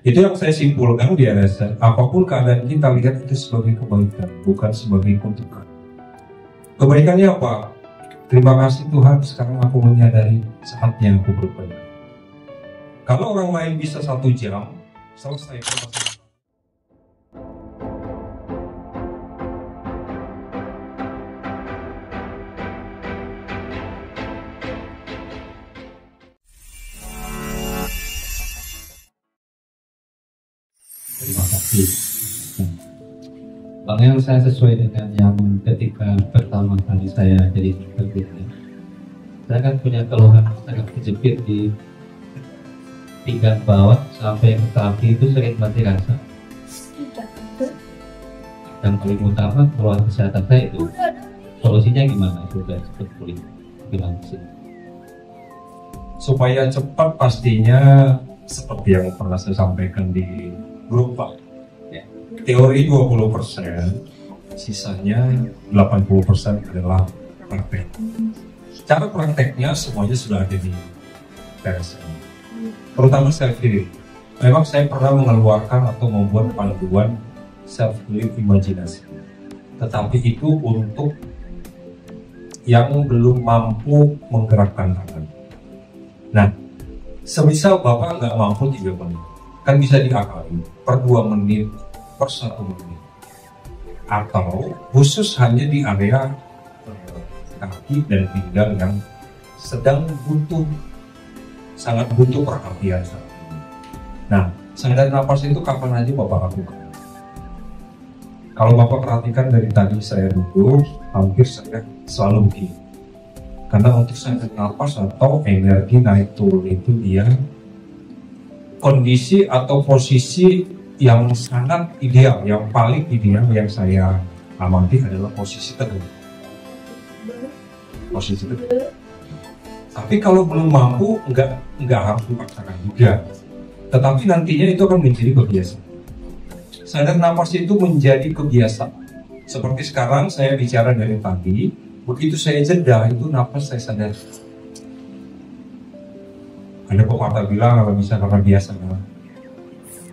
Itu yang saya simpulkan di RSN. Apapun keadaan kita lihat itu sebagai kebaikan, bukan sebagai kutukan. Kebaikannya apa? Terima kasih Tuhan, sekarang aku menyadari saatnya aku berubah. Kalau orang lain bisa 1 jam, selesai masalah. Terima kasih. Bang yang saya sesuai dengan yang ketika pertama kali saya jadi terbitin, saya kan punya keluhan sangat kejepit di pinggang bawah sampai ke kaki itu sering mati rasa. Yang paling utama keluhan kesehatan saya itu solusinya gimana? Sudah cepat pulih, bilang sih. Supaya cepat pastinya seperti yang pernah saya sampaikan di grup Pak. Ya. Teori 20%, sisanya 80% adalah praktek. Cara prakteknya semuanya sudah ada di RSN. Terutama self-healing. Memang saya pernah mengeluarkan atau membuat panduan self-healing imajinasi. Tetapi itu untuk yang belum mampu menggerakkan tangan. Nah, semisal Bapak nggak mampu 3 menit, kan bisa diakali per 2 menit, per 1 menit. Atau khusus hanya di area kaki dan pinggang yang sedang sangat butuh perhatian saat ini. Nah, sadar napas itu kapan aja Bapak lakukan. Kalau Bapak perhatikan dari tadi saya duduk, hampir saya selalu begini. Karena untuk sadar napas atau energi naik turun itu dia kondisi atau posisi yang sangat ideal, yang paling ideal yang saya amati adalah posisi teduh. Posisi teduh. Tapi kalau belum mampu, nggak harus dipaksakan juga. Tetapi nantinya itu akan menjadi kebiasaan. Sadar napas itu menjadi kebiasaan. Seperti sekarang saya bicara dari tadi, begitu saya jeda itu napas saya sadar. Ada pepatah bilang kalau bisa karena biasa.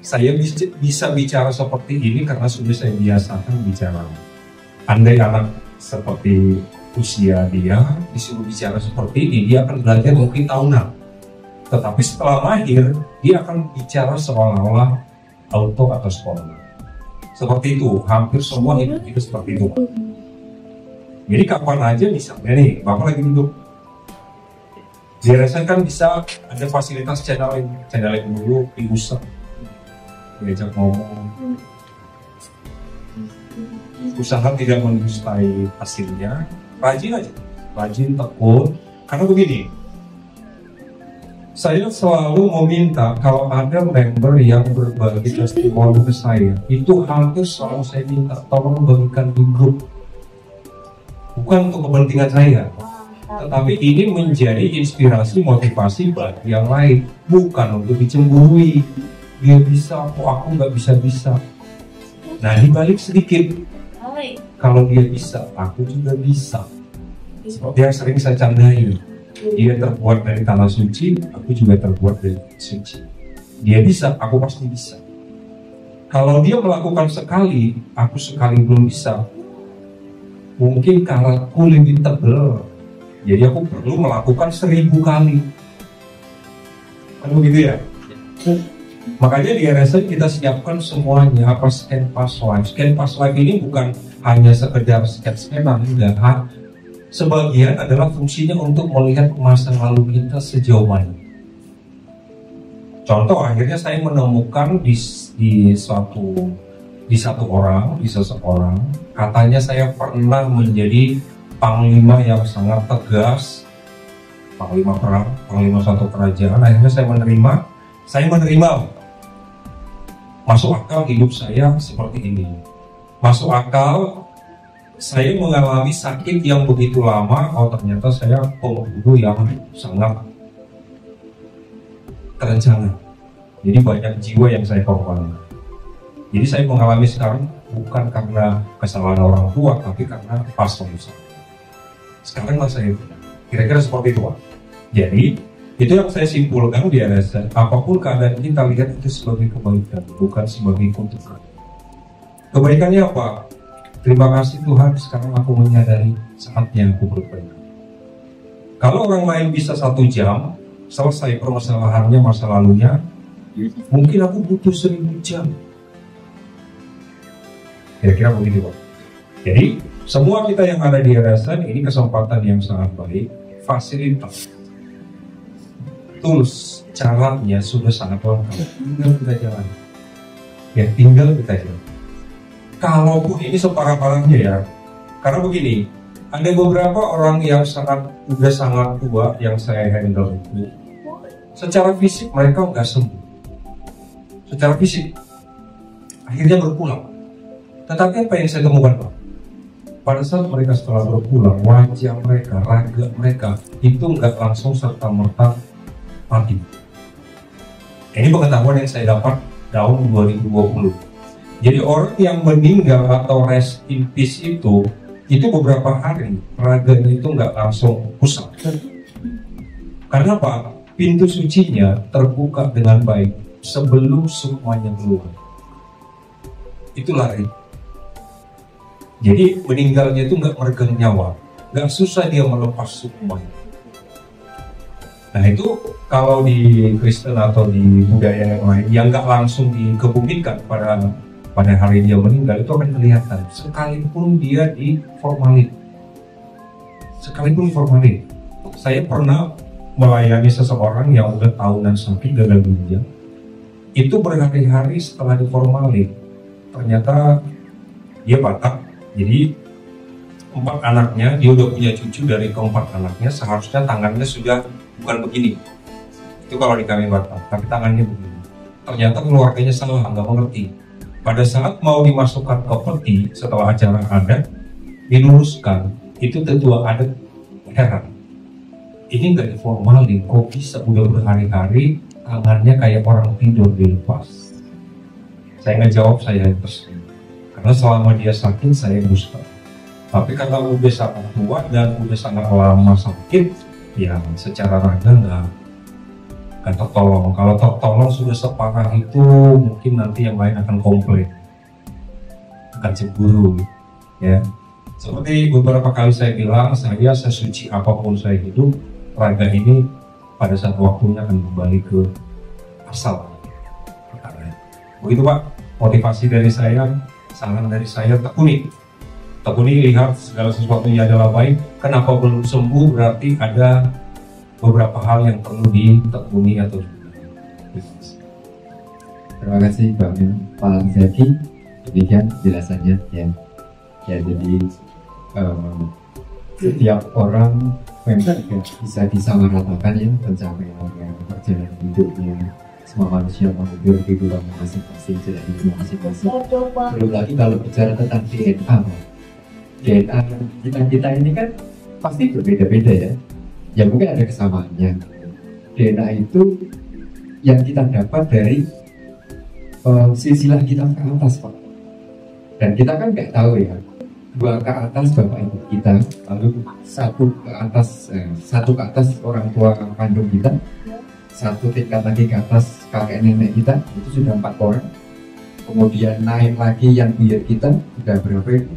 Saya bisa bicara seperti ini karena sudah saya biasakan bicara. Andai anak seperti usia dia disuruh bicara seperti ini, dia akan belajar mungkin tahunan. Tetapi setelah mahir, dia akan bicara seolah-olah auto atau spontan. Seperti itu, hampir semua itu seperti itu. Jadi kapan aja misalnya nih, Bapak lagi duduk. Di RSN kan bisa ada fasilitas channeling dulu, diusap, diajak ngomong. Usaha tidak mendustai hasilnya, rajin aja, rajin, tekun. Karena begini, saya selalu meminta kalau ada member yang berbagi testimoni ke saya, itu hampir selalu saya minta tolong bagikan di grup. Bukan untuk kepentingan saya, tetapi ini menjadi inspirasi, motivasi bagi yang lain, bukan untuk dicemburui. Dia bisa, kok aku nggak bisa. Nah, dibalik sedikit, kalau dia bisa, aku juga bisa. Seperti yang sering saya candai, dia terbuat dari tanah suci, aku juga terbuat dari suci. Dia bisa, aku pasti bisa. Kalau dia melakukan sekali, aku sekali belum bisa, mungkin karatku lebih tebal, jadi aku perlu melakukan 1000 kali. Kan begitu ya? Makanya di RSN kita siapkan semuanya, apa scan past life. Scan past life ini bukan hanya sekedar scan-scanan, enggak. Sebagian adalah fungsinya untuk melihat masa lalu kita sejauh mana. Contoh, akhirnya saya menemukan di seseorang, katanya saya pernah menjadi panglima yang sangat tegas, panglima perang, panglima suatu kerajaan. Akhirnya saya menerima. Masuk akal hidup saya seperti ini. Masuk akal saya mengalami sakit yang begitu lama. Oh, ternyata saya pembunuh yang sangat terencana. Jadi banyak jiwa yang saya korbankan. Jadi saya mengalami sekarang bukan karena kesalahan orang tua, tapi karena pas saya. Sekarang lah saya kira-kira seperti itu, Pak. Jadi Itu yang saya simpulkan di RSN. Apapun keadaan kita lihat itu sebagai kebaikan, bukan sebagai kutukan. Kebaikannya apa? Terima kasih Tuhan, sekarang aku menyadari saatnya aku berbaik. Kalau orang lain bisa 1 jam selesai permasalahannya, masa lalunya, mungkin aku butuh 1000 jam. Kira-kira begitu Pak. Jadi semua kita yang ada di RSN ini kesempatan yang sangat baik, fasilitas, tools, caranya sudah sangat lengkap. Tinggal kita jalan. Ya tinggal kita jalan. Kalaupun ini separah-parahnya ya, karena begini, ada beberapa orang yang sudah sangat tua yang saya handle itu, secara fisik mereka nggak sembuh, secara fisik akhirnya berpulang. Tetapi apa yang saya temukan Pak? Pada saat mereka setelah berpulang, wajah mereka, raga mereka itu nggak langsung serta merta mati. Ini pengetahuan yang saya dapat tahun 2020. Jadi orang yang meninggal atau rest in peace itu beberapa hari raganya itu nggak langsung pusat. Karena apa? Pintu sucinya terbuka dengan baik sebelum semuanya keluar. Itu lari. Jadi meninggalnya itu nggak meregang nyawa, nggak susah dia melepas semuanya. Nah itu kalau di Kristen atau di budaya yang lain yang nggak langsung dikebumikan pada hari dia meninggal itu akan kelihatan, sekalipun dia di formalin. Saya pernah melayani seseorang yang udah tahunan sakit gagal ginjal, itu berhari-hari setelah di formalin ternyata dia batak. Jadi 4 anaknya, dia udah punya cucu dari ke-4 anaknya, seharusnya tangannya sudah bukan begini, itu kalau di kami batak, tapi tangannya begini. Ternyata keluarganya salah, nggak mengerti. Pada saat mau dimasukkan ke peti setelah acara adat, diluruskan, itu tetua adat heran. Ini nggak diformalin, kok bisa udah berhari-hari tangannya kayak orang tidur dilepas. Saya nggak jawab, saya tersenyum. Karena selama dia sakit saya dusta. Tapi karena udah sangat tua dan udah sangat lama sakit, ya secara raga nggak tertolong. Kalau tertolong sudah separah itu, mungkin nanti yang lain akan komplain, akan cemburu, ya. Seperti beberapa kali saya bilang, saya sesuci apapun saya hidup, raga ini pada saat waktunya akan kembali ke asal. Begitu Pak, motivasi dari saya, saran dari saya, tekuni, lihat segala sesuatunya adalah baik. Kenapa belum sembuh? Berarti ada beberapa hal yang perlu ditekuni atau Terima kasih Pak Zaki, demikian penjelasannya ya. Jadi setiap orang memang bisa disamaratakan ya pencapaian perjalanan hidupnya. Semua manusia menghubungi kehidupan masing-masing, jalan hidup masing-masing. Belum lagi kalau bicara tentang DNA kita ini kan pasti berbeda-beda ya. Ya mungkin ada kesamaannya. DNA itu yang kita dapat dari silsilah kita ke atas Pak. Dan kita kan nggak tahu ya, 2 ke atas bapak ibu kita, lalu satu ke atas orang tua kandung kita, 1 tingkat lagi ke atas kakek nenek kita, itu sudah 4 orang. Kemudian naik lagi yang buyut kita sudah berapa itu?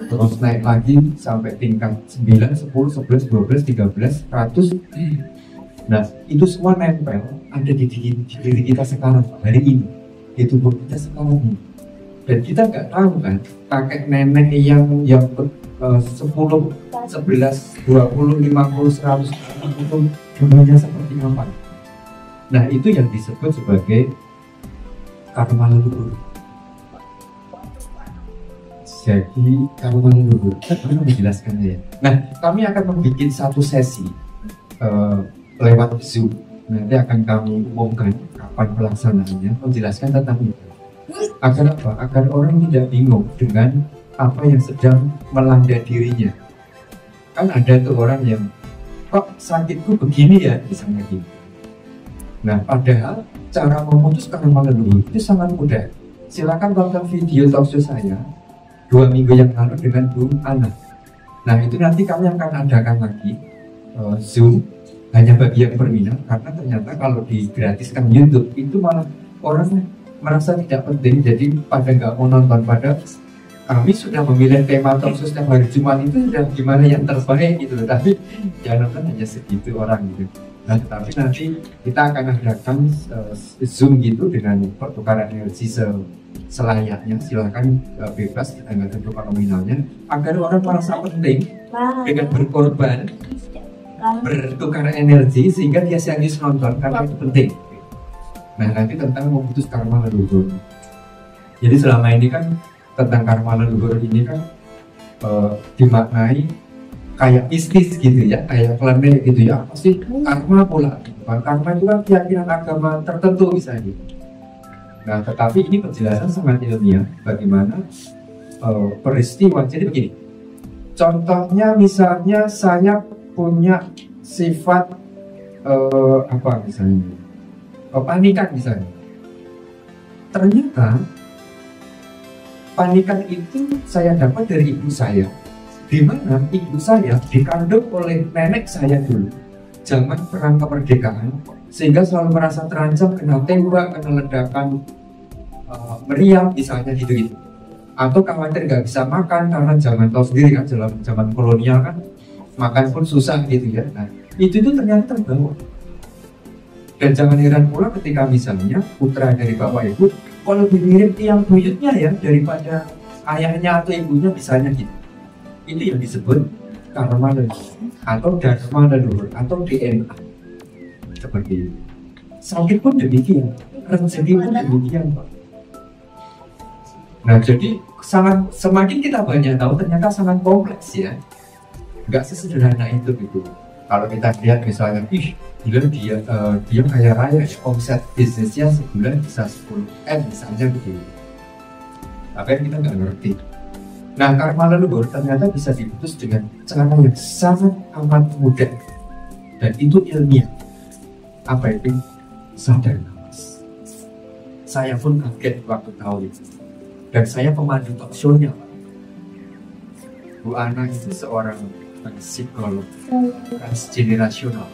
Terus naik lagi sampai tingkat 9, 10, 11, 12, 13, 100. Nah itu semua nempel ada di diri kita sekarang hari ini, di tubuh kita sekarang ini. Dan kita nggak tahu kan kakek nenek yang 10, 11, 20, 50, 100 itu dunia seperti apa. Nah itu yang disebut sebagai karma leluhur. Jadi karma leluhur, kami menjelaskannya ya. Nah kami akan membuat satu sesi lewat Zoom. Nanti akan kami umumkan kapan pelaksanaannya, menjelaskan tentang itu. Agar apa? Agar orang tidak bingung dengan apa yang sedang melanda dirinya. Kan ada tuh orang yang kok sakitku begini ya, misalnya gitu. Nah padahal cara memutus karma leluhur itu sangat mudah. Silakan tonton video talkshow saya 2 minggu yang lalu dengan Bu Ana. Nah itu nanti kami akan adakan lagi Zoom hanya bagi yang berminat, karena ternyata kalau digratiskan YouTube itu malah orang merasa tidak penting, jadi pada nggak mau nonton. Pada kami sudah memilih tema talk show setiap hari Jumat itu sudah gimana yang terbaik gitu, tapi jangan nonton hanya segitu orang gitu. Nah, tetapi nanti kita akan adakan Zoom gitu dengan pertukaran energi selayaknya. Silakan bebas, kita nggak tentukan nominalnya, agar orang merasa penting dengan berkorban, bertukar energi sehingga dia serius nonton karena itu penting. Nah, nanti tentang memutus karma leluhur. Jadi selama ini kan tentang karma leluhur ini kan dimaknai kayak mistis gitu ya, kayak klenik gitu ya. Apa sih karma pula? Karma itu kan keyakinan agama tertentu misalnya. Nah, tetapi ini penjelasan sangat ilmiah bagaimana peristiwa. Jadi begini, contohnya misalnya saya punya sifat apa misalnya, panikan misalnya. Ternyata panikan itu saya dapat dari ibu saya, di mana ibu saya dikandung oleh nenek saya dulu zaman perang kemerdekaan, sehingga selalu merasa terancam kena tembak, kena ledakan meriam misalnya gitu. Atau khawatir nggak bisa makan karena zaman tahu sendiri kan, zaman kolonial kan makan pun susah gitu ya. Nah, itu ternyata terbawa. Dan jangan heran pula ketika misalnya putra dari bapak ibu kalau lebih mirip tiang buyutnya ya daripada ayahnya atau ibunya misalnya gitu. Itu yang disebut karma leluhur atau dharma leluhur atau DNA. Seperti itu. Sakit pun demikian, rezeki pun demikian, Pak. Nah, jadi semakin kita banyak tahu ternyata sangat kompleks ya. Nggak sesederhana itu gitu. Kalau kita lihat misalnya, dia kaya raya, omset bisnisnya sebulan bisa 10M misalnya gitu. Tapi kita nggak ngerti. Nah, karma leluhur ternyata bisa diputus dengan cara yang sangat amat mudah, dan itu ilmiah. Apa itu? Sadar nafas. Saya pun kaget waktu tahu itu. Dan saya pemandu talk show-nya. Bu Ana itu seorang psikolog transgenerasional.